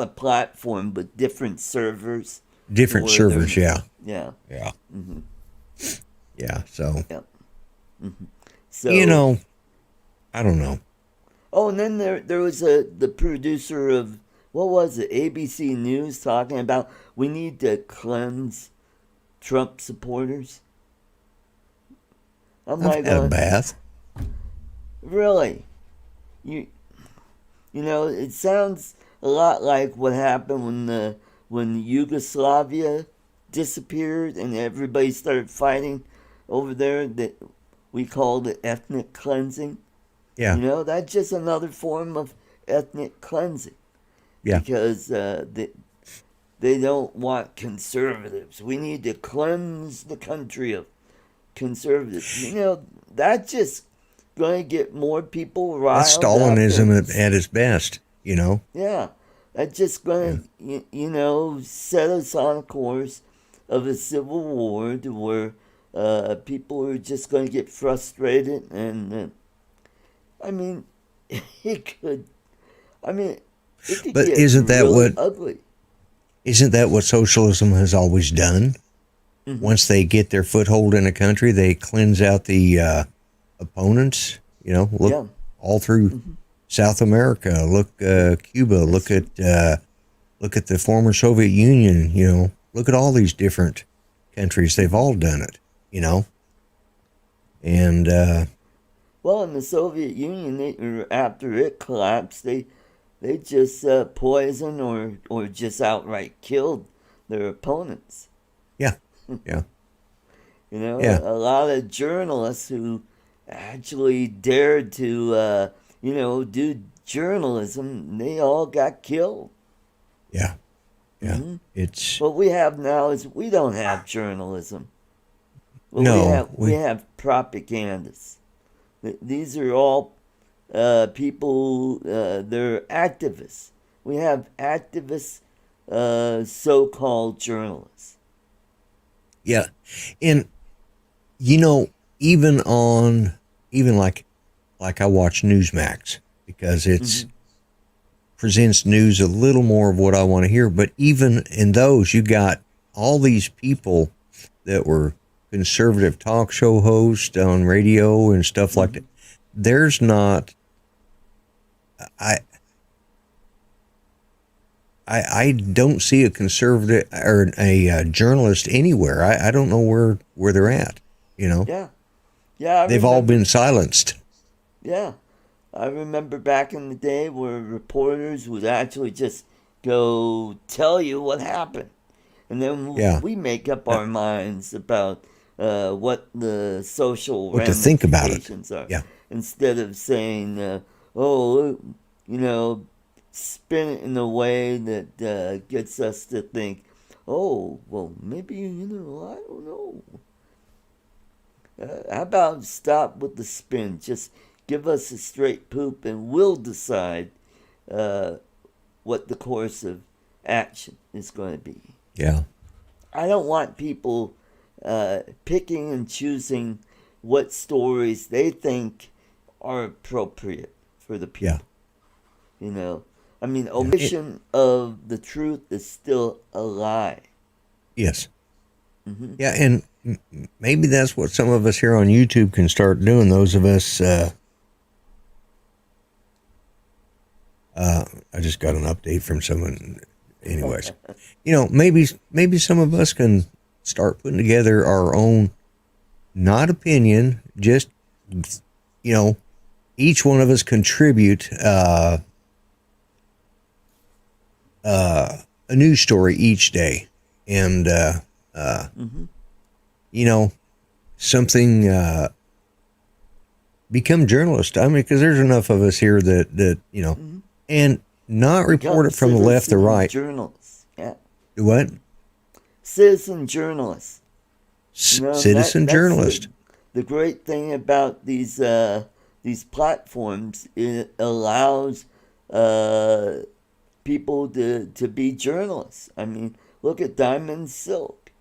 a platform, but different servers. Different servers, yeah. Yeah. Yeah. Yeah, so. Yep. So, I don't know. Oh, and then there was the producer of, what was it, ABC News, talking about we need to cleanse Trump supporters. I've had a bath. Really? It sounds a lot like what happened when Yugoslavia disappeared and everybody started fighting over there, that we called it ethnic cleansing. Yeah. That's just another form of ethnic cleansing. Yeah. Because they don't want conservatives. We need to cleanse the country of conservatives. That's just going to get more people riled. That's Stalinism at its best, Yeah. That's just going to, set us on a course of a civil war to where people are just going to get frustrated. And, it could but get isn't that really what ugly. Isn't that what socialism has always done? Once they get their foothold in a country, they cleanse out the opponents. Look all through South America. Look Cuba. Look at the former Soviet Union. Look at all these different countries. They've all done it. And well, in the Soviet Union, after it collapsed, they just poisoned or just outright killed their opponents. Yeah. Yeah. A lot of journalists who actually dared to, do journalism, they all got killed. Yeah. Yeah. It's what we have now is we don't have journalism. Well, we have propagandists. These are all people, they're activists. We have activists so-called journalists. Yeah. And even like I watch Newsmax because it's Mm-hmm. presents news a little more of what I want to hear. But even in those, you got all these people that were conservative talk show hosts on radio and stuff like Mm-hmm. that. There's not I I don't see a conservative or a journalist anywhere. I don't know where they're at. You know, Yeah, yeah, I they've all remember. been silenced. Yeah, I remember back in the day where reporters would actually just go tell you what happened, and then Yeah, we make up uh, our minds about what the social what to think about it. ramifications are, Yeah, instead of saying, "Oh, you know, spin it in a way that gets us to think, oh, well, maybe I don't know." How about stop with the spin? Just give us a straight poop and we'll decide uh, what the course of action is going to be. yeah, I don't want people picking and choosing what stories they think are appropriate for the yeah, people. You know, I mean, yeah. omission of the truth is still a lie. Yes. Hmm. Yeah, and maybe that's what some of us here on YouTube can start doing. Those of us, I just got an update from someone. Anyways, maybe some of us can start putting together our own, not opinion, just you know, each one of us contribute a news story each day, and Hmm. you know, something. Become journalists. I mean, because there's enough of us here that Hmm. and not report Become it from the left or citizen right. journalists. Yeah. What? Citizen journalists. Citizen That's journalist. the great thing about these platforms. It allows uh, people to be journalists. I mean, look at Diamond Silk.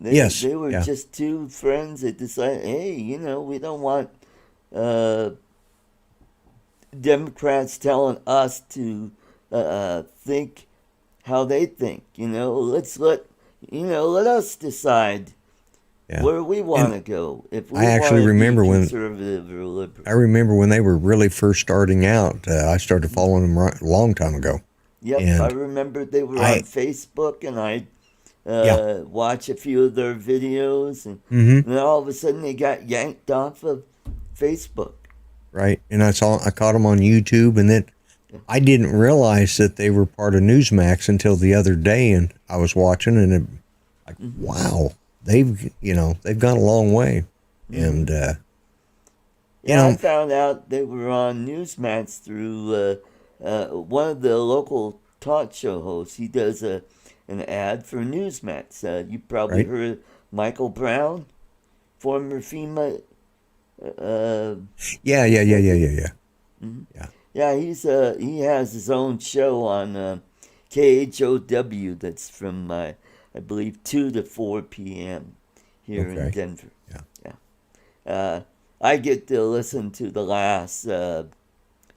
Yes. They were Yeah. just two friends that decided, hey, we don't want uh, Democrats telling us to think how they think. Let us decide Yeah. where we want And to go, if I we actually want to be remember when conservative or liberal. I remember when they were really first starting out. I started following them a long time ago, Yep, I and remember they were on I Facebook, and I yeah. watch a few of their videos, and Mm-hmm. then all of a sudden they got yanked off of Facebook. Right. And I caught them on YouTube, and then I didn't realize that they were part of Newsmax until the other day, and I was watching, and like, Hmm. wow, they've gone a long way, Hmm. and you Yeah, I know, found out they were on Newsmax through one of the local talk show hosts. He does an ad for Newsmax. You probably right? heard Michael Brown, former FEMA Yeah, yeah, yeah, yeah, executive. yeah, yeah, Hmm. yeah. Yeah, he has his own show on KHOW that's from I believe 2 to 4 p.m. here in Okay, Denver. yeah, Yeah, I get to listen to the last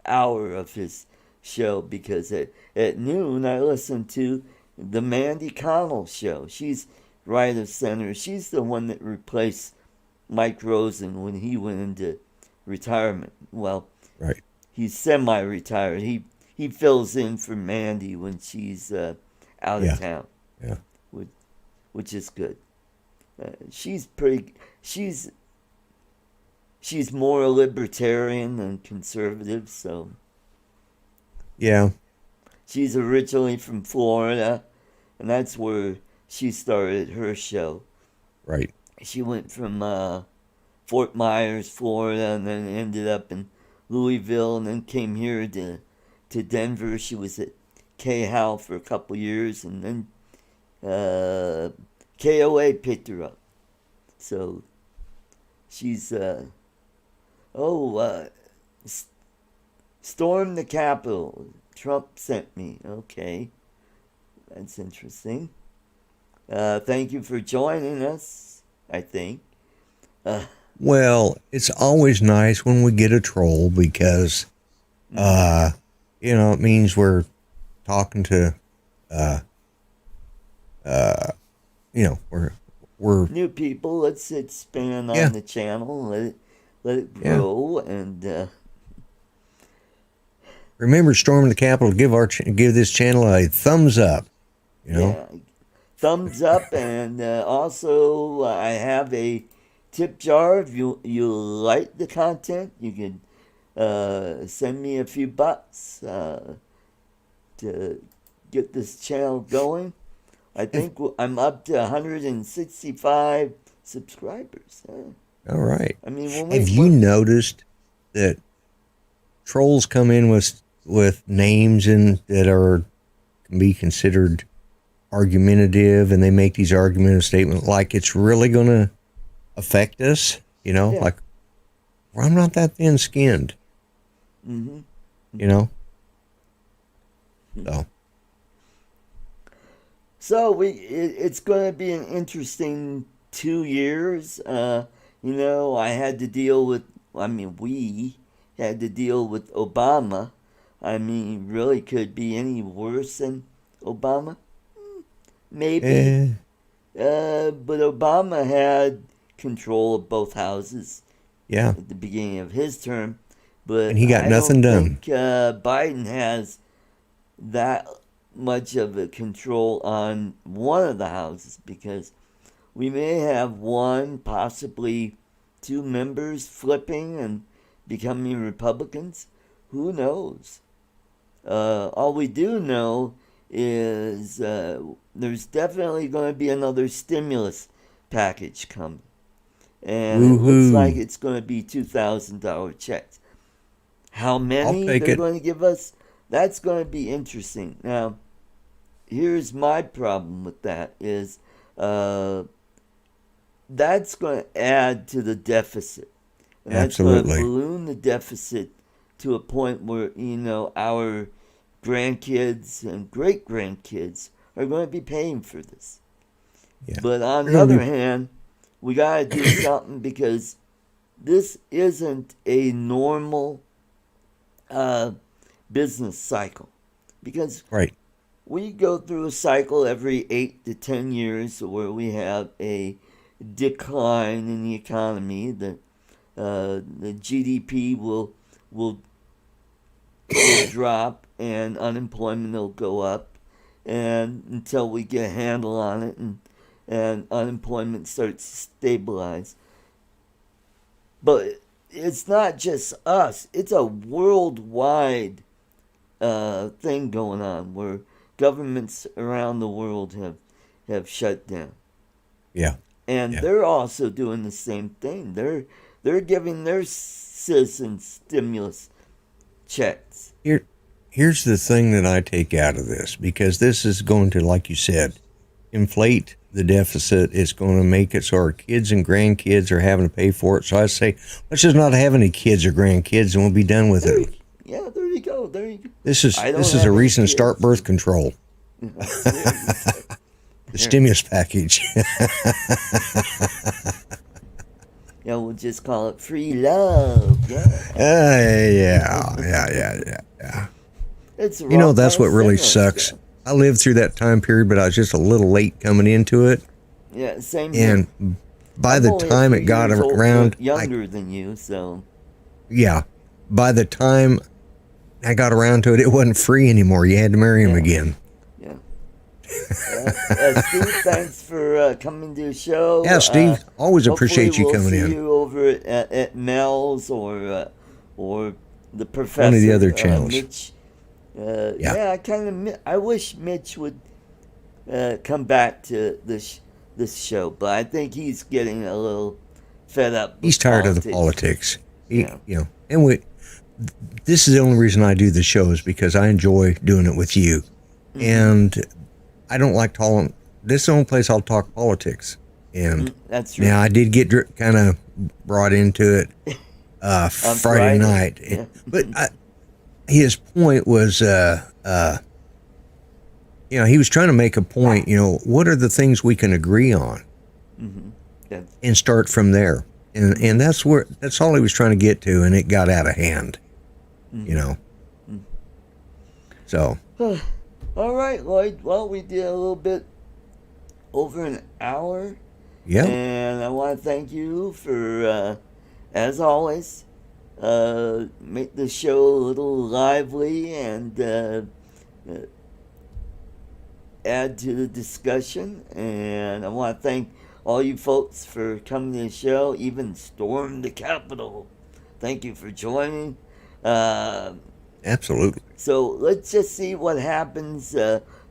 hour of his show because at noon I listen to the Mandy Connell show. She's right of center. She's the one that replaced Mike Rosen when he went into retirement. Well, right, he's semi-retired. He fills in for Mandy when she's out of yeah, town, yeah, which, which is good. She's pretty. She's more libertarian than conservative, so yeah, she's originally from Florida, and that's where she started her show. right, She went from Fort Myers, Florida, and then ended up in Louisville, and then came here to Denver. She was at K-How for a couple years, and then KOA picked her up. So she's oh storm the Capitol. Trump sent me. Okay. That's interesting. Thank you for joining us, I think. Well, it's always nice when we get a troll because, it means we're talking to, we're new people. Let's expand Yeah. on the channel. Let it grow, and remember storming the Capitol. Give this channel a thumbs up. thumbs up, and also I have a tip jar. If you like the content, you can send me a few bucks to get this channel going. I think I'm up to 165 subscribers. All right. I mean, have you noticed that trolls come in with names and that can be considered argumentative, and they make these argumentative statements like it's really going to affect us? Like, well, I'm not that thin-skinned. Mm-hmm. So it's going to be an interesting 2 years. I had to deal with. We had to deal with Obama. Really, could be any worse than Obama? Maybe. But Obama had control of both houses. Yeah. At the beginning of his term, but and he got nothing done. I don't think Biden has that much of a control on one of the houses, because we may have one, possibly two members flipping and becoming Republicans. Who knows? All we do know is there's definitely going to be another stimulus package coming. And it looks like it's going to be $2,000 checks. How many they're going to give us, that's going to be interesting. Now, here's my problem with that is that's going to add to the deficit. And that's going to balloon the deficit to a point where, our grandkids and great-grandkids are going to be paying for this. Yeah. But on the other hand, we got to do something, because this isn't a normal business cycle. Because we go through a cycle every 8 to 10 years where we have a decline in the economy. The GDP will drop and unemployment will go up, and until we get a handle on it and unemployment starts to stabilize. But it's not just us. It's a worldwide thing going on where governments around the world have shut down. Yeah. And they're also doing the same thing. They're giving their citizens stimulus checks. Here's the thing that I take out of this, because this is going to, like you said, inflate the deficit. It's going to make it so our kids and grandkids are having to pay for it. So I say, let's just not have any kids or grandkids, and we'll be done with it. Yeah, there you go. This is a reason to start birth control. The stimulus package. Yeah, we'll just call it free love. Yeah. It's that's what really sucks. Yeah. I lived through that time period, but I was just a little late coming into it. Yeah, same here. And by the time it got around, younger than you, so. Yeah, by the time I got around to it, it wasn't free anymore. You had to marry him again. Yeah. Steve, thanks for coming to the show. Yeah, Steve, always appreciate you coming in. We'll see you over at Mel's or the Professor. One of the other channels. Mitch. I wish Mitch would come back to this show, but I think he's getting a little fed up. He's tired of the politics. And this is the only reason I do the show, is because I enjoy doing it with you. Mm-hmm. And I don't like talking. This is the only place I'll talk politics. And that's right. Now I did get kind of brought into it Friday night. Yeah. But his point was he was trying to make a point. What are the things we can agree on, and start from there. And that's all he was trying to get to, and it got out of hand. So. All right, Lloyd. Well, we did a little bit over an hour. Yeah. And I want to thank you for, as always, make the show a little lively and add to the discussion. And I want to thank all you folks for coming to the show, even stormed the Capitol. Thank you for joining. Absolutely. So let's just see what happens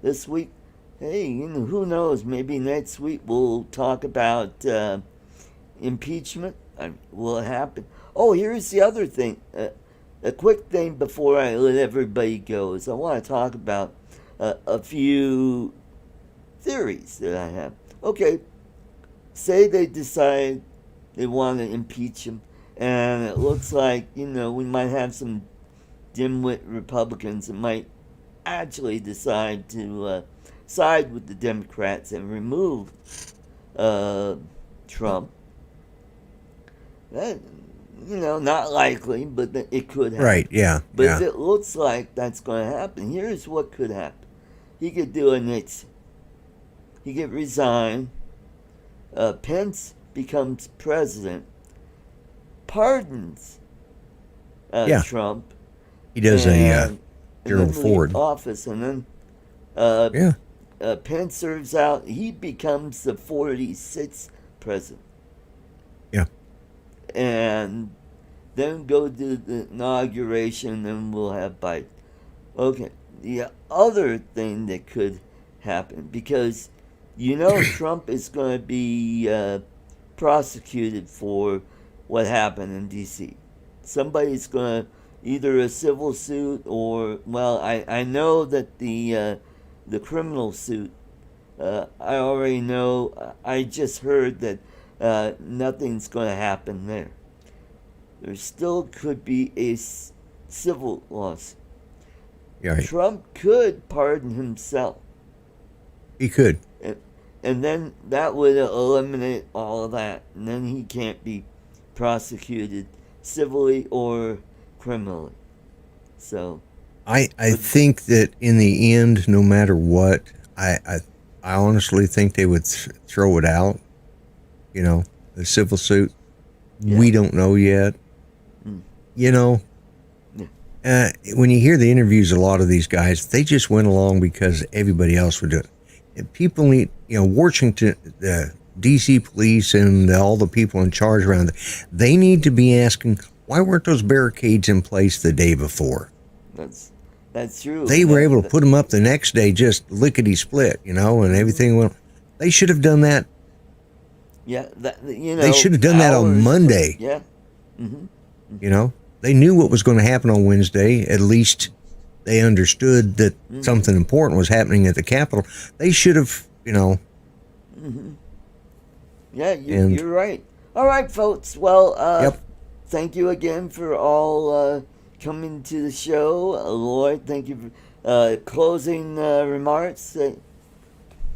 this week. Hey, who knows? Maybe next week we'll talk about impeachment. Will it happen? Oh, here's the other thing. A quick thing before I let everybody go is I want to talk about a few theories that I have. Okay, say they decide they want to impeach him, and it looks like, we might have some dimwit Republicans that might actually decide to side with the Democrats and remove Trump. That, not likely, but it could happen. Right, yeah. But if it looks like that's going to happen, here's what could happen. He could do a Nixon. He could resign. Pence becomes president, pardons Trump. He does a Gerald Ford office, and then Pence serves out. He becomes the 46th president. Yeah, and then go to the inauguration, and we'll have Biden. Okay, the other thing that could happen, because Trump is going to be prosecuted for what happened in D.C. Somebody's going to either a civil suit or, well, I know that the criminal suit, I already know. I just heard that nothing's going to happen there. There still could be a civil lawsuit. Yeah, right. Trump could pardon himself. He could. And then that would eliminate all of that. And then he can't be prosecuted civilly or criminally. So I think that in the end, no matter what, I honestly think they would throw it out. The civil suit. Yeah. We don't know yet. Yeah. When you hear the interviews, a lot of these guys, they just went along because everybody else would do it. And people need, Washington, the D.C. police and all the people in charge around it, they need to be asking, why weren't those barricades in place the day before? That's true. They were able to put them up the next day, just lickety split, and everything went. They should have done that. Yeah, they should have done that on Monday. Yeah. Mm-hmm. They knew what was going to happen on Wednesday. At least they understood that something important was happening at the Capitol. They should have, Yeah, you're right. All right, folks. Well, thank you again for all coming to the show. Lloyd, thank you for closing remarks.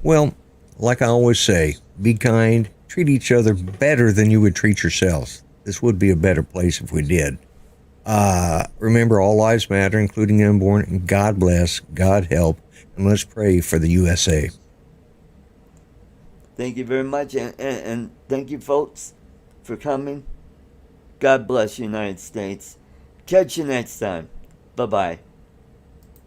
Well, like I always say, be kind, treat each other better than you would treat yourselves. This would be a better place if we did. Remember, all lives matter, including the unborn, and God bless, God help, and let's pray for the USA. Thank you very much, and thank you, folks, for coming. God bless the United States. Catch you next time. Bye-bye.